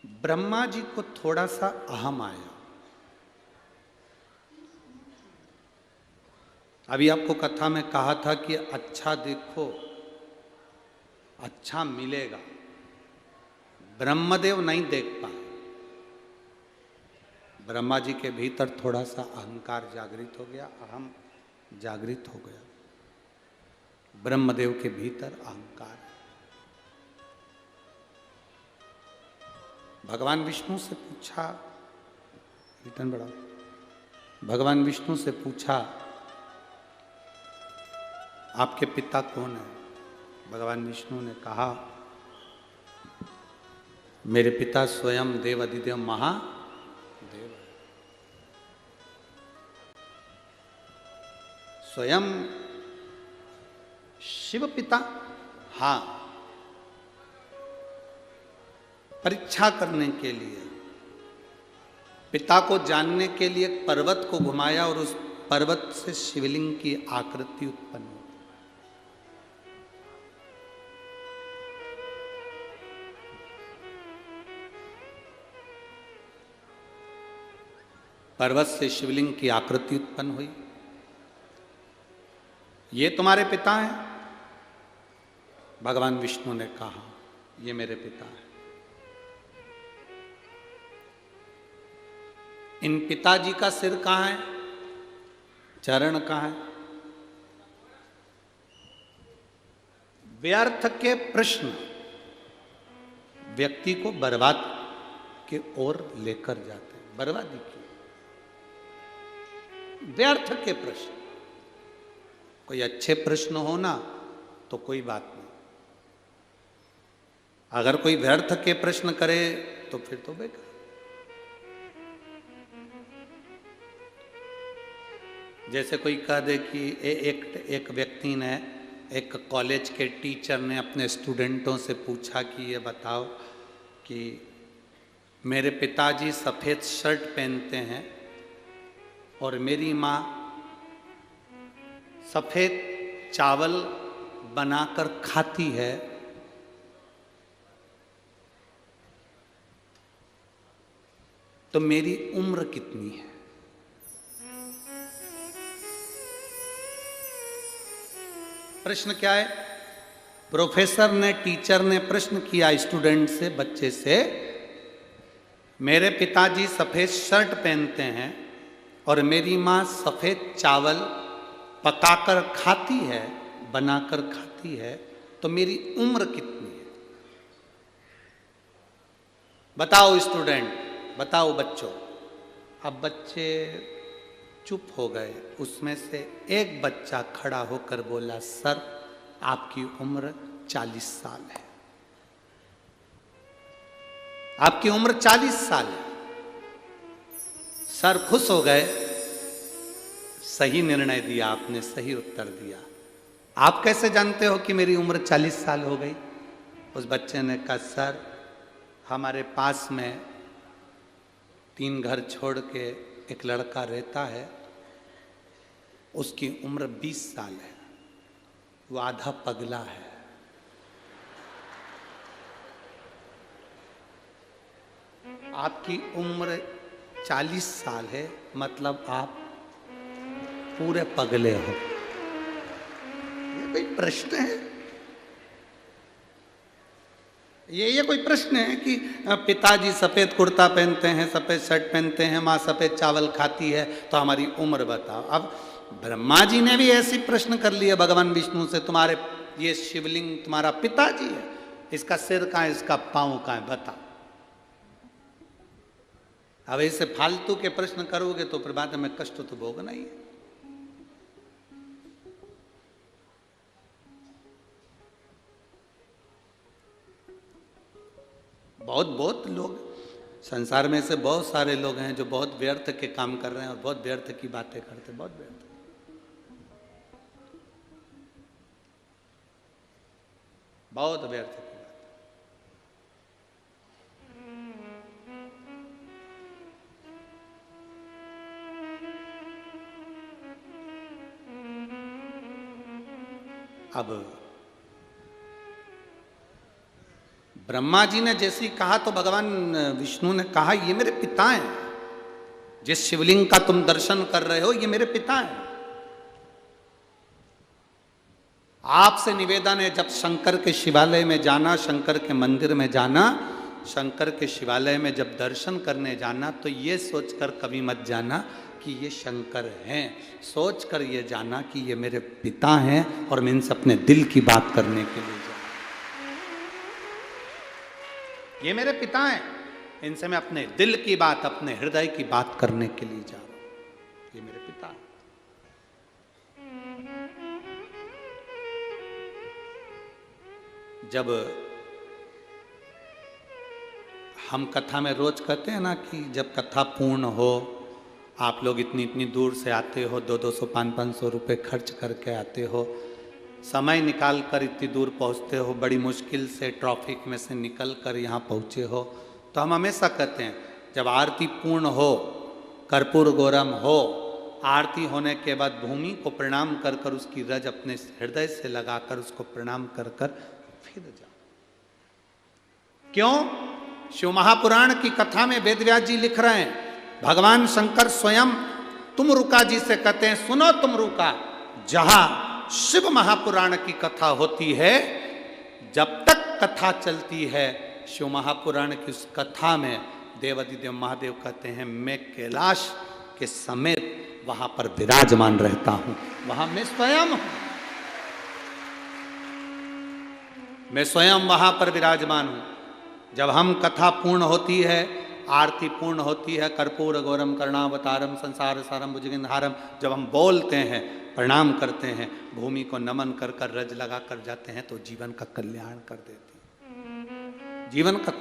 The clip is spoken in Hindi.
ब्रह्मा जी को थोड़ा सा अहम आया। अभी आपको कथा में कहा था कि अच्छा देखो अच्छा मिलेगा। ब्रह्मदेव नहीं देख पाए। ब्रह्मा जी के भीतर थोड़ा सा अहंकार जागृत हो गया, अहम जागृत हो गया। ब्रह्मदेव के भीतर अहंकार। भगवान विष्णु से पूछा, रिटर्न बढ़ाओ। भगवान विष्णु से पूछा आपके पिता कौन है? भगवान विष्णु ने कहा मेरे पिता स्वयं देव अधिदेव महादेव है। स्वयं शिव पिता? हाँ, परीक्षा करने के लिए, पिता को जानने के लिए पर्वत को घुमाया और उस पर्वत से शिवलिंग की आकृति उत्पन्न हुई। पर्वत से शिवलिंग की आकृति उत्पन्न हुई। ये तुम्हारे पिता हैं? भगवान विष्णु ने कहा ये मेरे पिता हैं। इन पिताजी का सिर कहां है? चरण कहां है? व्यर्थ के प्रश्न व्यक्ति को बर्बाद के ओर लेकर जाते हैं। बर्बादी की व्यर्थ के प्रश्न। कोई अच्छे प्रश्न हो ना तो कोई बात नहीं, अगर कोई व्यर्थ के प्रश्न करे तो फिर तो बेकार। जैसे कोई कह दे कि एक व्यक्ति ने, एक कॉलेज के टीचर ने अपने स्टूडेंटों से पूछा कि ये बताओ कि मेरे पिताजी सफ़ेद शर्ट पहनते हैं और मेरी माँ सफ़ेद चावल बनाकर खाती है, तो मेरी उम्र कितनी है? प्रश्न क्या है? प्रोफेसर ने, टीचर ने प्रश्न किया स्टूडेंट से, बच्चे से, मेरे पिताजी सफ़ेद शर्ट पहनते हैं और मेरी माँ सफ़ेद चावल पकाकर खाती है, बनाकर खाती है, तो मेरी उम्र कितनी है? बताओ स्टूडेंट, बताओ बच्चों। अब बच्चे चुप हो गए। उसमें से एक बच्चा खड़ा होकर बोला, सर आपकी उम्र 40 साल है। आपकी उम्र 40 साल है। सर खुश हो गए, सही निर्णय दिया आपने, सही उत्तर दिया। आप कैसे जानते हो कि मेरी उम्र 40 साल हो गई? उस बच्चे ने कहा, सर हमारे पास में 3 घर छोड़ के एक लड़का रहता है, उसकी उम्र 20 साल है, वो आधा पगला है। आपकी उम्र 40 साल है, मतलब आप पूरे पगले हो। ये कोई प्रश्न है? ये कोई प्रश्न है कि पिताजी सफ़ेद कुर्ता पहनते हैं, सफ़ेद शर्ट पहनते हैं, माँ सफ़ेद चावल खाती है, तो हमारी उम्र बताओ। अब ब्रह्मा जी ने भी ऐसी प्रश्न कर लिया भगवान विष्णु से, तुम्हारे ये शिवलिंग तुम्हारा पिताजी है, इसका सिर कहाँ है, इसका पाँव कहाँ है, बता। अब ऐसे फालतू के प्रश्न करोगे तो फिर बाद में कष्ट तो भोगना ही है। बहुत लोग संसार में से, बहुत सारे लोग हैं जो बहुत व्यर्थ के काम कर रहे हैं और बहुत व्यर्थ की बातें करते हैं, बहुत व्यर्थ। बहुत व्यर्थ की बात। अब ब्रह्मा जी ने जैसे ही कहा तो भगवान विष्णु ने कहा ये मेरे पिता हैं, जिस शिवलिंग का तुम दर्शन कर रहे हो ये मेरे पिता हैं। आपसे निवेदन है, जब शंकर के शिवालय में जाना, शंकर के मंदिर में जाना, शंकर के शिवालय में जब दर्शन करने जाना, तो ये सोचकर कभी मत जाना कि ये शंकर हैं, सोचकर ये जाना कि ये मेरे पिता हैं और मैं इनसे अपने दिल की बात करने के लिए जा रहा हूं। ये मेरे पिता हैं, इनसे मैं अपने दिल की बात, अपने हृदय की बात करने के लिए जा रहा हूं। ये मेरे पिता हैं। जब हम कथा में रोज कहते हैं ना कि जब कथा पूर्ण हो, आप लोग इतनी इतनी दूर से आते हो, 200-200 500-500 रुपये खर्च करके आते हो, समय निकाल कर इतनी दूर पहुंचते हो, बड़ी मुश्किल से ट्रैफिक में से निकल कर यहाँ पहुँचे हो, तो हम हमेशा कहते हैं जब आरती पूर्ण हो, कर्पूर गौरम हो, आरती होने के बाद भूमि को प्रणाम कर कर उसकी रज अपने हृदय से लगाकर उसको प्रणाम कर कर फिर जाओ। क्यों? शिव महापुराण की कथा में वेदव्यास जी लिख रहे हैं, भगवान शंकर स्वयं तुमरुका जी से कहते हैं, सुनो तुमरुका, जहां शिव महापुराण की कथा होती है, जब तक कथा चलती है शिव महापुराण की उस कथा में देवादिदेव महादेव कहते हैं मैं कैलाश के समेत वहां पर विराजमान रहता हूं, वहां मैं स्वयं हूं, मैं स्वयं वहां पर विराजमान हूं। जब हम कथा पूर्ण होती है, आरती पूर्ण होती है, कर्पूर गौरम करुणावतारम संसार सारम भुजगेंद्रहारम, जब हम बोलते हैं, प्रणाम करते हैं, भूमि को नमन कर कर रज लगा कर जाते हैं, तो जीवन का कल्याण कर देती है, जीवन का